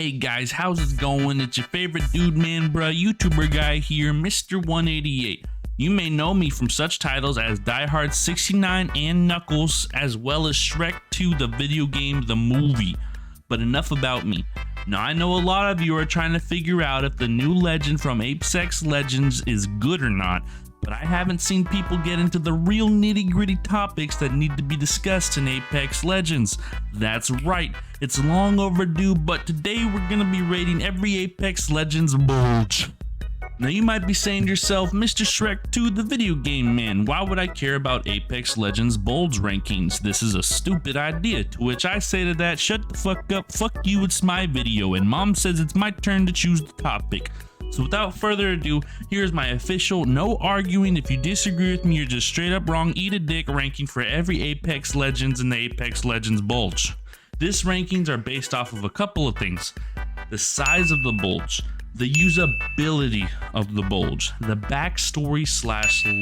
Hey guys, how's it going? It's your favorite dude man bruh YouTuber guy here, Mr. 188. You may know me from such titles as Die Hard 69 and Knuckles, as well as Shrek 2 the video game, the movie. But enough about me. Now I know a lot of you are trying to figure out if the new legend from Apex Legends is good or not, but I haven't seen people get into the real nitty-gritty topics that need to be discussed in Apex Legends. That's right, it's long overdue, but today we're gonna be rating every Apex Legends bulge. Now you might be saying to yourself, Mr. Shrek 2 the video game man, why would I care about Apex Legends bulge rankings? This is a stupid idea. To which I say to that, shut the fuck up, fuck you, it's my video, and mom says it's my turn to choose the topic. So without further ado, here's my official, no arguing, if you disagree with me you're just straight up wrong, eat a dick ranking for every Apex Legends in the Apex Legends bulge. This rankings are based off of a couple of things: the size of the bulge, the usability of the bulge, the backstory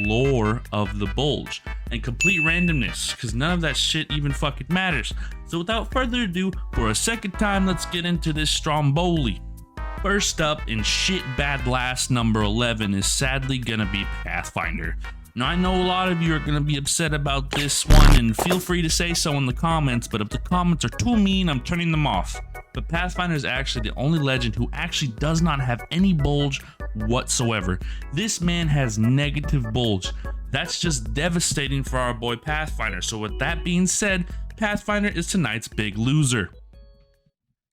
/ lore of the bulge, and complete randomness, because none of that shit even fucking matters. So without further ado, for a second time, let's get into this Stromboli. First up, in shit bad last, number 11 is sadly gonna be Pathfinder. Now I know a lot of you are gonna be upset about this one, and feel free to say so in the comments, but if the comments are too mean, I'm turning them off. But Pathfinder is actually the only legend who actually does not have any bulge whatsoever. This man has negative bulge. That's just devastating for our boy Pathfinder. So with that being said, Pathfinder is tonight's big loser.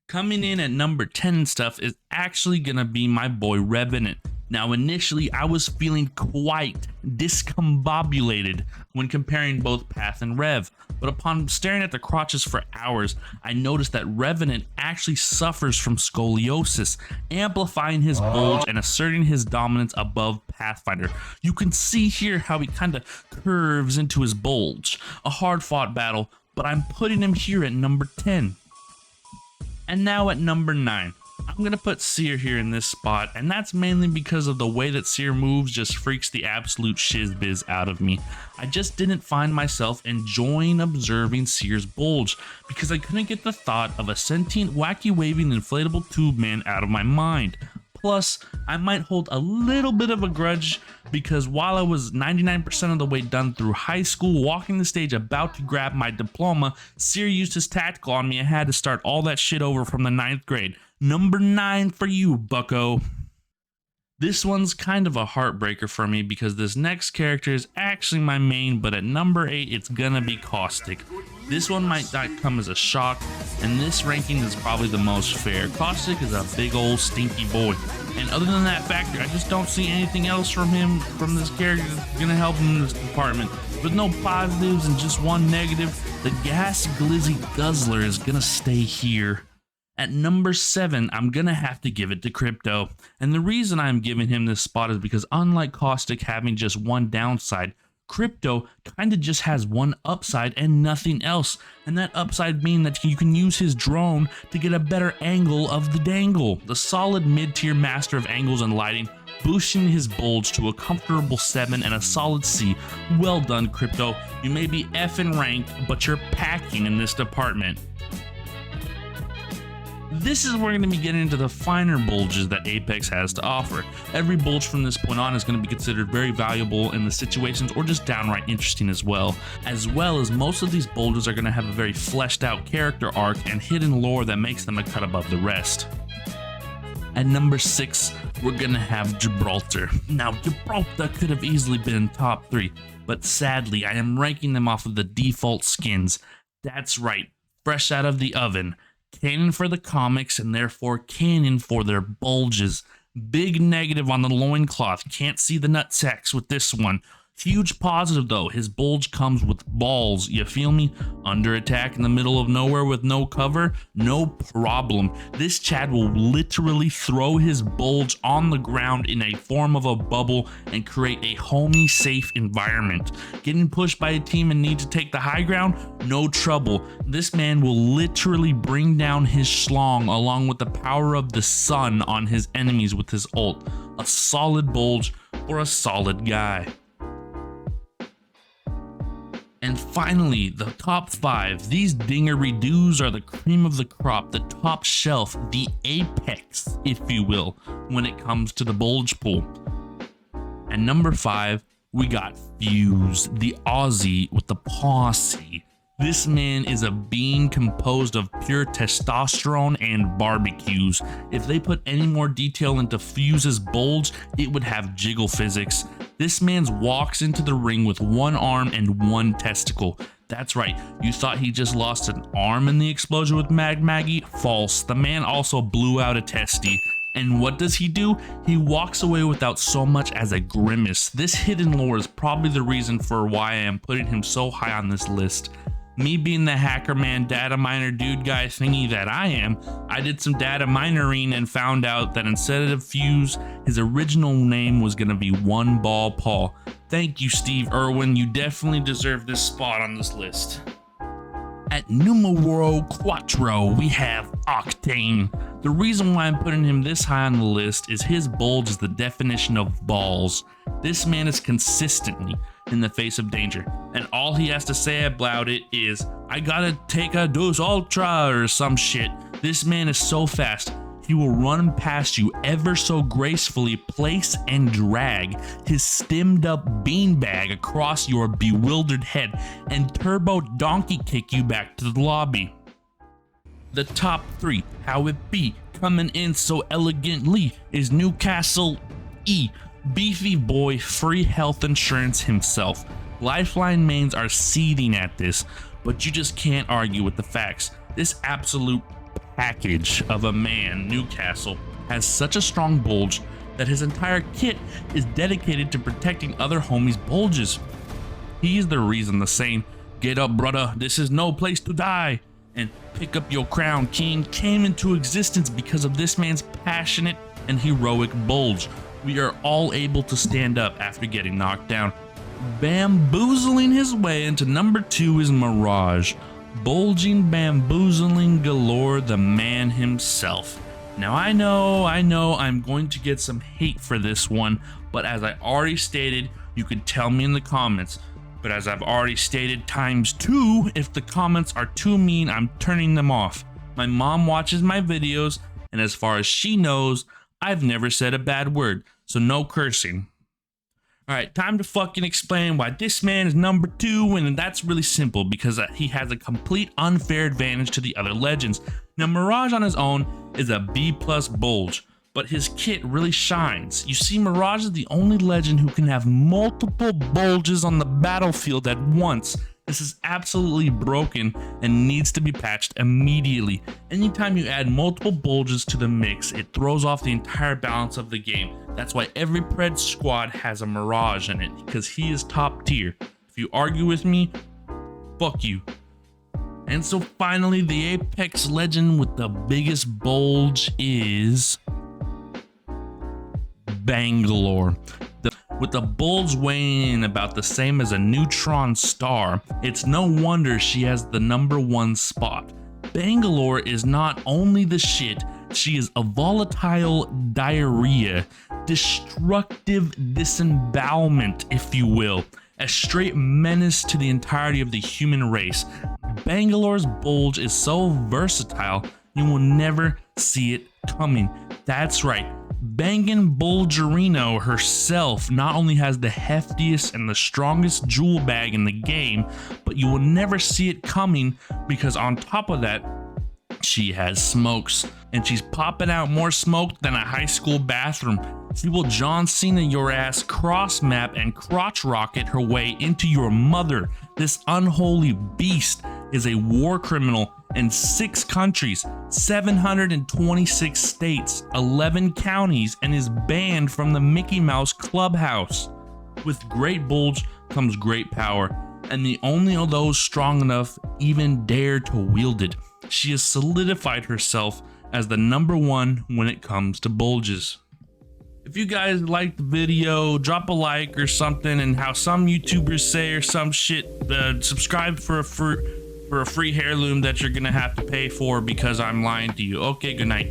Coming in at number 10 and stuff is actually gonna be my boy Revenant. Now initially I was feeling quite discombobulated when comparing both Path and Rev, but upon staring at the crotches for hours, I noticed that Revenant actually suffers from scoliosis, amplifying his bulge and asserting his dominance above Pathfinder. You can see here how he kind of curves into his bulge. A hard fought battle, but I'm putting him here at number 10. And now at number 9, I'm gonna put Seer here in this spot, and that's mainly because of the way that Seer moves just freaks the absolute shizbiz out of me. I just didn't find myself enjoying observing Seer's bulge, because I couldn't get the thought of a sentient, wacky waving inflatable tube man out of my mind. Plus, I might hold a little bit of a grudge because while I was 99% of the way done through high school, walking the stage about to grab my diploma, Seer used his tactical on me and had to start all that shit over from the 9th grade. Number 9 for you, bucko. This one's kind of a heartbreaker for me because this next character is actually my main, but at number 8 it's gonna be Caustic. This one might not come as a shock, and this ranking is probably the most fair. Caustic is a big old stinky boy, and other than that factor, I just don't see anything else from him, from this character, that's gonna help him in this department. With no positives and just one negative, the gas glizzy guzzler is gonna stay here. At number 7, I'm gonna have to give it to Crypto, and the reason I'm giving him this spot is because unlike Caustic having just one downside, Crypto kinda just has one upside and nothing else, and that upside being that you can use his drone to get a better angle of the dangle. The solid mid-tier master of angles and lighting, boosting his bulge to a comfortable 7 and a solid C. Well done, Crypto. You may be effing ranked, but you're packing in this department. This is where we're going to be getting into the finer bulges that Apex has to offer. Every bulge from this point on is going to be considered very valuable in the situations or just downright interesting as well as most of these bulges are going to have a very fleshed out character arc and hidden lore that makes them a cut above the rest. At number 6, we're going to have Gibraltar. Now, Gibraltar could have easily been top 3, but sadly I am ranking them off of the default skins. That's right, fresh out of the oven. Canon for the comics and therefore canon for their bulges. Big negative on the loincloth, can't see the nutsacks with this one. Huge positive though, his bulge comes with balls, you feel me? Under attack in the middle of nowhere with no cover? No problem. This Chad will literally throw his bulge on the ground in a form of a bubble and create a homey safe environment. Getting pushed by a team and need to take the high ground? No trouble. This man will literally bring down his schlong along with the power of the sun on his enemies with his ult. A solid bulge for a solid guy. And finally, the top 5. These dingery-doos are the cream of the crop, the top shelf, the apex, if you will, when it comes to the bulge pool. And number 5, we got Fuse, the Aussie with the posse. This man is a being composed of pure testosterone and barbecues. If they put any more detail into Fuse's bulge, it would have jiggle physics. This man walks into the ring with one arm and one testicle. That's right, you thought he just lost an arm in the explosion with Maggie? False. The man also blew out a testy. And what does he do? He walks away without so much as a grimace. This hidden lore is probably the reason for why I am putting him so high on this list. Me being the hacker man, data miner dude guy thingy that I am, I did some data minering and found out that instead of Fuse, his original name was gonna be One Ball Paul. Thank you, Steve Irwin. You definitely deserve this spot on this list. At numero quattro, we have Octane. The reason why I'm putting him this high on the list is his bulge is the definition of balls. This man is consistently in the face of danger, and all he has to say about it is, I gotta take a dose ultra or some shit. This man is so fast, he will run past you ever so gracefully, place and drag his stemmed up beanbag across your bewildered head and turbo donkey kick you back to the lobby. The top 3, how it be, coming in so elegantly, is Newcastle E. Beefy boy, free health insurance himself. Lifeline mains are seething at this, but you just can't argue with the facts. This absolute package of a man, Newcastle, has such a strong bulge that his entire kit is dedicated to protecting other homies' bulges. He is the reason the saying, "Get up, brother, this is no place to die," and "Pick up your crown, king," came into existence because of this man's passionate and heroic bulge. We are all able to stand up after getting knocked down. Bamboozling his way into number 2 is Mirage. Bulging, bamboozling galore, the man himself. Now I know I'm going to get some hate for this one, but as I already stated, you could tell me in the comments. But as I've already stated times 2, if the comments are too mean, I'm turning them off. My mom watches my videos, and as far as she knows, I've never said a bad word, so no cursing. Alright, time to fucking explain why this man is number 2, and that's really simple because he has a complete unfair advantage to the other legends. Now, Mirage on his own is a B+ bulge, but his kit really shines. You see, Mirage is the only legend who can have multiple bulges on the battlefield at once. This is absolutely broken and needs to be patched immediately. Anytime you add multiple bulges to the mix, it throws off the entire balance of the game. That's why every Pred squad has a Mirage in it, because he is top tier. If you argue with me, fuck you. And so finally, the Apex legend with the biggest bulge is Bangalore. With the bulge weighing about the same as a neutron star, it's no wonder she has the number 1 spot. Bangalore is not only the shit, she is a volatile diarrhea, destructive disembowelment, if you will, a straight menace to the entirety of the human race. Bangalore's bulge is so versatile, you will never see it coming. That's right. Bangin' Bulgerino herself not only has the heftiest and the strongest jewel bag in the game, but you will never see it coming because on top of that, she has smokes, and she's popping out more smoke than a high school bathroom. She will John Cena your ass, cross map and crotch rocket her way into your mother. This unholy beast is a war criminal in 6 countries, 726 states, 11 counties, and is banned from the Mickey Mouse Clubhouse. With great bulge comes great power, and the only of those strong enough even dare to wield it. She has solidified herself as the number 1 when it comes to bulges. If you guys liked the video, drop a like or something, and how some YouTubers say or some shit, subscribe for a free heirloom that you're gonna have to pay for because I'm lying to you. Okay, good night.